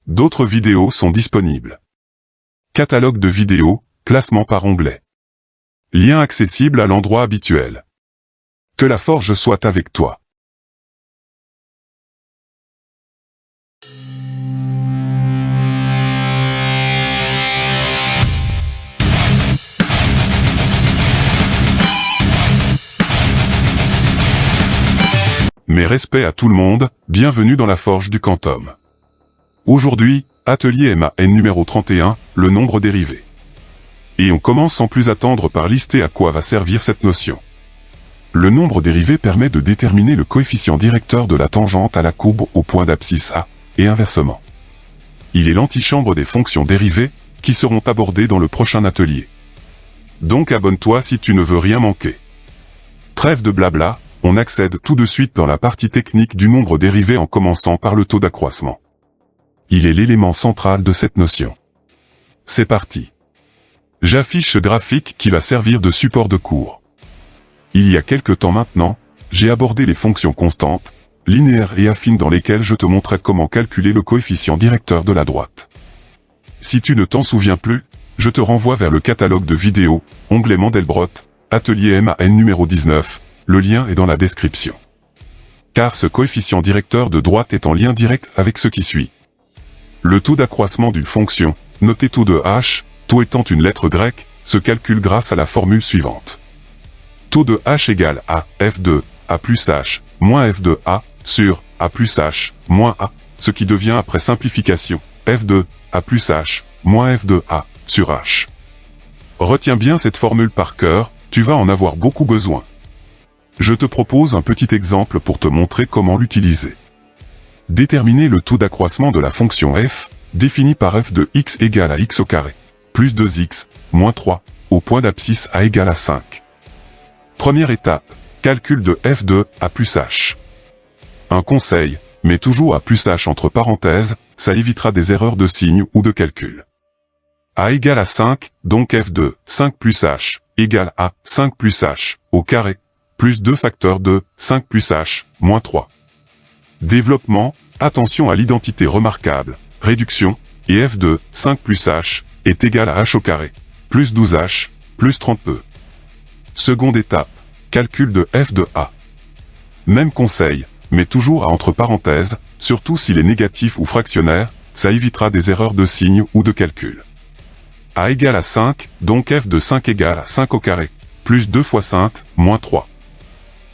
D'autres vidéos sont disponibles. Catalogue de vidéos, classement par onglet. Lien accessible à l'endroit habituel. Que la forge soit avec toi. Mes respects à tout le monde, bienvenue dans la forge du Quantum. Aujourd'hui, atelier MAN numéro 31, le nombre dérivé. Et on commence sans plus attendre par lister à quoi va servir cette notion. Le nombre dérivé permet de déterminer le coefficient directeur de la tangente à la courbe au point d'abscisse A, et inversement. Il est l'antichambre des fonctions dérivées, qui seront abordées dans le prochain atelier. Donc abonne-toi si tu ne veux rien manquer. Trêve de blabla, on accède tout de suite dans la partie technique du nombre dérivé en commençant par le taux d'accroissement. Il est l'élément central de cette notion. C'est parti. J'affiche ce graphique qui va servir de support de cours. Il y a quelques temps maintenant, j'ai abordé les fonctions constantes, linéaires et affines dans lesquelles je te montrais comment calculer le coefficient directeur de la droite. Si tu ne t'en souviens plus, je te renvoie vers le catalogue de vidéos, onglet Mandelbrot, atelier MAN numéro 19, le lien est dans la description. Car ce coefficient directeur de droite est en lien direct avec ce qui suit. Le taux d'accroissement d'une fonction, noté taux de h, taux étant une lettre grecque, se calcule grâce à la formule suivante. Taux de h égale à f de a plus h, moins f de a, sur a plus h, moins a, ce qui devient après simplification, f de a plus h, moins f de a, sur h. Retiens bien cette formule par cœur, tu vas en avoir beaucoup besoin. Je te propose un petit exemple pour te montrer comment l'utiliser. Déterminer le taux d'accroissement de la fonction f, définie par f de x égale à x au carré, plus 2x, moins 3, au point d'abscisse a égale à 5. Première étape, calcul de f de a plus h. Un conseil, mets toujours a plus h entre parenthèses, ça évitera des erreurs de signe ou de calcul. A égale à 5, donc f de 5 plus h, égale à 5 plus h, au carré, plus 2 facteurs de 5 plus h, moins 3. Développement, attention à l'identité remarquable, réduction, et f de 5 plus h, est égal à h au carré, plus 12h, plus 30e. Seconde étape, calcul de f de a. Même conseil, mais toujours à entre parenthèses, surtout s'il est négatif ou fractionnaire, ça évitera des erreurs de signe ou de calcul. A égale à 5, donc f de 5 égale à 5 au carré, plus 2 fois 5, moins 3.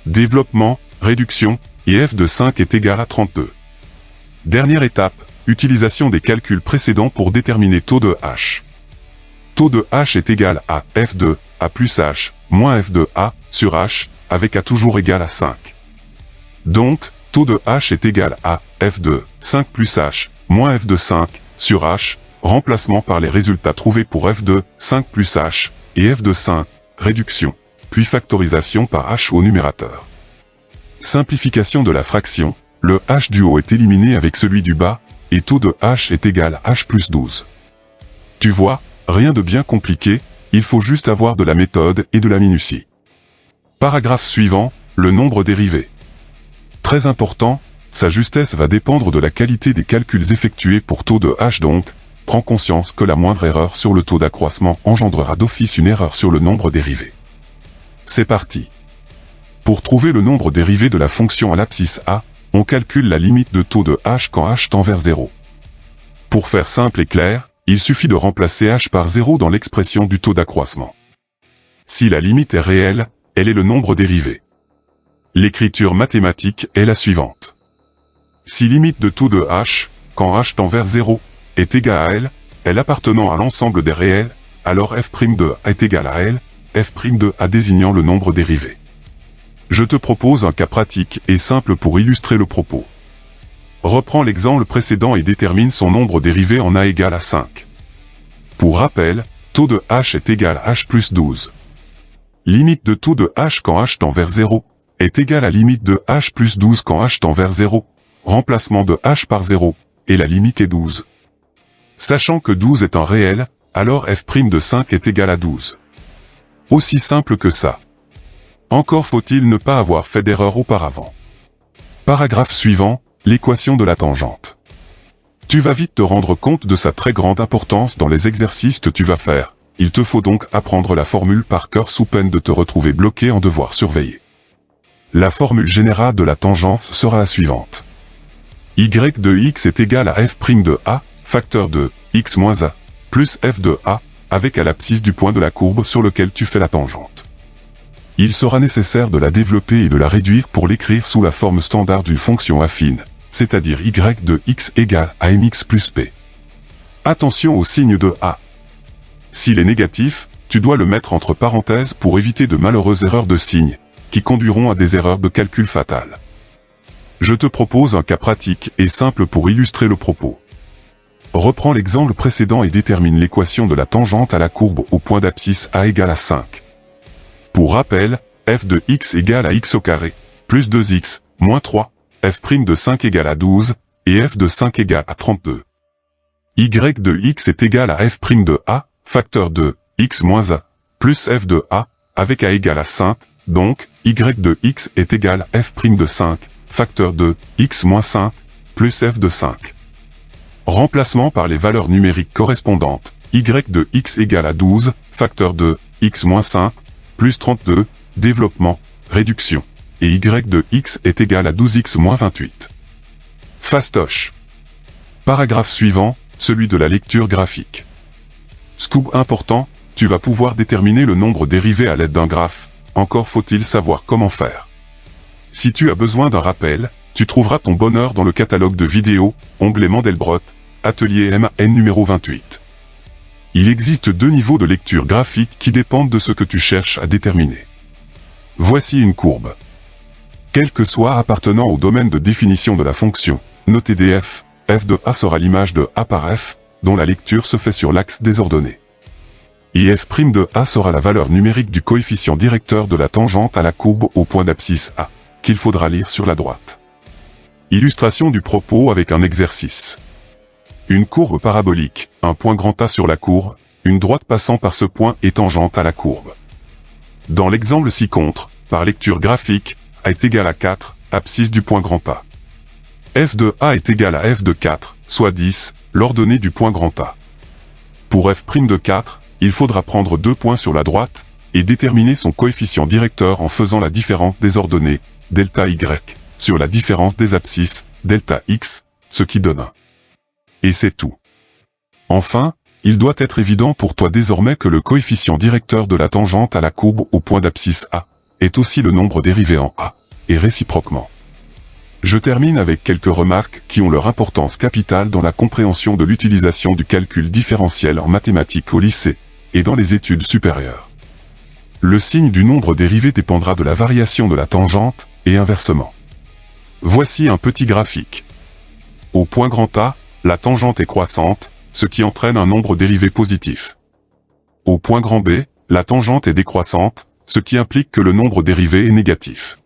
Développement, réduction, et f de 5 est égal à 32. Dernière étape, utilisation des calculs précédents pour déterminer taux de h. Taux de h est égal à f de a plus h, moins f de a, sur h, avec a toujours égal à 5. Donc, taux de h est égal à f de 5 plus h, moins f de 5, sur h, remplacement par les résultats trouvés pour f de 5 plus h, et f de 5, réduction, puis factorisation par h au numérateur. Simplification de la fraction, le h du haut est éliminé avec celui du bas, et taux de h est égal à h plus 12. Tu vois, rien de bien compliqué, il faut juste avoir de la méthode et de la minutie. Paragraphe suivant, le nombre dérivé. Très important, sa justesse va dépendre de la qualité des calculs effectués pour taux de h donc, prends conscience que la moindre erreur sur le taux d'accroissement engendrera d'office une erreur sur le nombre dérivé. C'est parti. Pour trouver le nombre dérivé de la fonction à l'abscisse a, on calcule la limite de taux de h quand h tend vers 0. Pour faire simple et clair, il suffit de remplacer h par 0 dans l'expression du taux d'accroissement. Si la limite est réelle, elle est le nombre dérivé. L'écriture mathématique est la suivante. Si limite de taux de h, quand h tend vers 0, est égale à L appartenant à l'ensemble des réels, alors f' de a est égal à L, f' de a désignant le nombre dérivé. Je te propose un cas pratique et simple pour illustrer le propos. Reprends l'exemple précédent et détermine son nombre dérivé en a égale à 5. Pour rappel, taux de h est égal à h plus 12. Limite de taux de h quand h tend vers 0, est égal à limite de h plus 12 quand h tend vers 0, remplacement de h par 0, et la limite est 12. Sachant que 12 est un réel, alors f' de 5 est égal à 12. Aussi simple que ça. Encore faut-il ne pas avoir fait d'erreur auparavant. Paragraphe suivant, l'équation de la tangente. Tu vas vite te rendre compte de sa très grande importance dans les exercices que tu vas faire. Il te faut donc apprendre la formule par cœur sous peine de te retrouver bloqué en devoir surveiller. La formule générale de la tangente sera la suivante. Y de x est égal à f' de a, facteur de x moins a, plus f de a, avec à l'abscisse du point de la courbe sur lequel tu fais la tangente. Il sera nécessaire de la développer et de la réduire pour l'écrire sous la forme standard d'une fonction affine, c'est-à-dire y de x égale à mx plus p. Attention au signe de a. S'il est négatif, tu dois le mettre entre parenthèses pour éviter de malheureuses erreurs de signe, qui conduiront à des erreurs de calcul fatales. Je te propose un cas pratique et simple pour illustrer le propos. Reprends l'exemple précédent et détermine l'équation de la tangente à la courbe au point d'abscisse a égale à 5. Pour rappel, f de x égale à x au carré, plus 2x, moins 3, f' de 5 égale à 12, et f de 5 égale à 32. Y de x est égal à f' de a, facteur de x moins a, plus f de a, avec a égale à 5, donc, y de x est égal à f' de 5, facteur de x moins 5, plus f de 5. Remplacement par les valeurs numériques correspondantes, y de x égale à 12, facteur de x moins 5, plus 32, développement, réduction, et y de x est égal à 12x moins 28. Fastoche. Paragraphe suivant, celui de la lecture graphique. Scoop important, tu vas pouvoir déterminer le nombre dérivé à l'aide d'un graphe, encore faut-il savoir comment faire. Si tu as besoin d'un rappel, tu trouveras ton bonheur dans le catalogue de vidéos, onglet Mandelbrot, atelier MAN numéro 28. Il existe deux niveaux de lecture graphique qui dépendent de ce que tu cherches à déterminer. Voici une courbe. Quel que soit appartenant au domaine de définition de la fonction, notée df, f de a sera l'image de a par f, dont la lecture se fait sur l'axe des ordonnées. Et f' de a sera la valeur numérique du coefficient directeur de la tangente à la courbe au point d'abscisse a, qu'il faudra lire sur la droite. Illustration du propos avec un exercice. Une courbe parabolique, un point grand A sur la courbe, une droite passant par ce point est tangente à la courbe. Dans l'exemple ci-contre, par lecture graphique, a est égal à 4, abscisse du point grand A. f de a est égal à f de 4, soit 10, l'ordonnée du point grand A. Pour f' de 4, il faudra prendre deux points sur la droite, et déterminer son coefficient directeur en faisant la différence des ordonnées, delta y, sur la différence des abscisses, delta x, ce qui donne 1. Et c'est tout. Enfin, il doit être évident pour toi désormais que le coefficient directeur de la tangente à la courbe au point d'abscisse a, est aussi le nombre dérivé en a, et réciproquement. Je termine avec quelques remarques qui ont leur importance capitale dans la compréhension de l'utilisation du calcul différentiel en mathématiques au lycée, et dans les études supérieures. Le signe du nombre dérivé dépendra de la variation de la tangente, et inversement. Voici un petit graphique. Au point grand A, la tangente est croissante, ce qui entraîne un nombre dérivé positif. Au point grand B, la tangente est décroissante, ce qui implique que le nombre dérivé est négatif.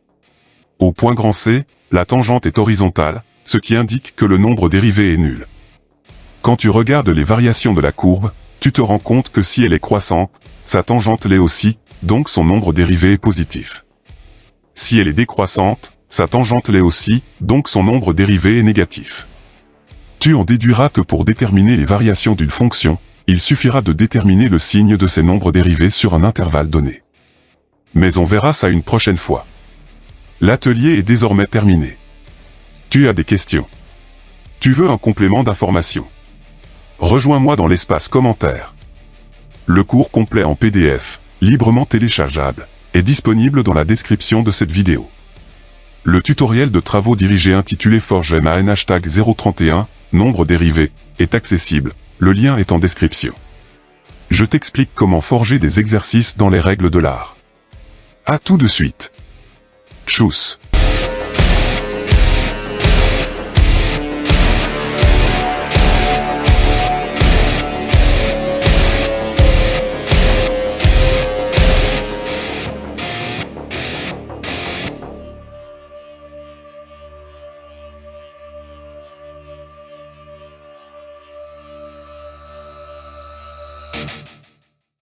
Au point grand C, la tangente est horizontale, ce qui indique que le nombre dérivé est nul. Quand tu regardes les variations de la courbe, tu te rends compte que si elle est croissante, sa tangente l'est aussi, donc son nombre dérivé est positif. Si elle est décroissante, sa tangente l'est aussi, donc son nombre dérivé est négatif. Tu en déduiras que pour déterminer les variations d'une fonction, il suffira de déterminer le signe de ces nombres dérivés sur un intervalle donné. Mais on verra ça une prochaine fois. L'atelier est désormais terminé. Tu as des questions? Tu veux un complément d'information? Rejoins-moi dans l'espace commentaire. Le cours complet en PDF, librement téléchargeable, est disponible dans la description de cette vidéo. Le tutoriel de travaux dirigés intitulé Forge MAN #031, nombre dérivé, est accessible, le lien est en description. Je t'explique comment forger des exercices dans les règles de l'art. À tout de suite. Tchuss.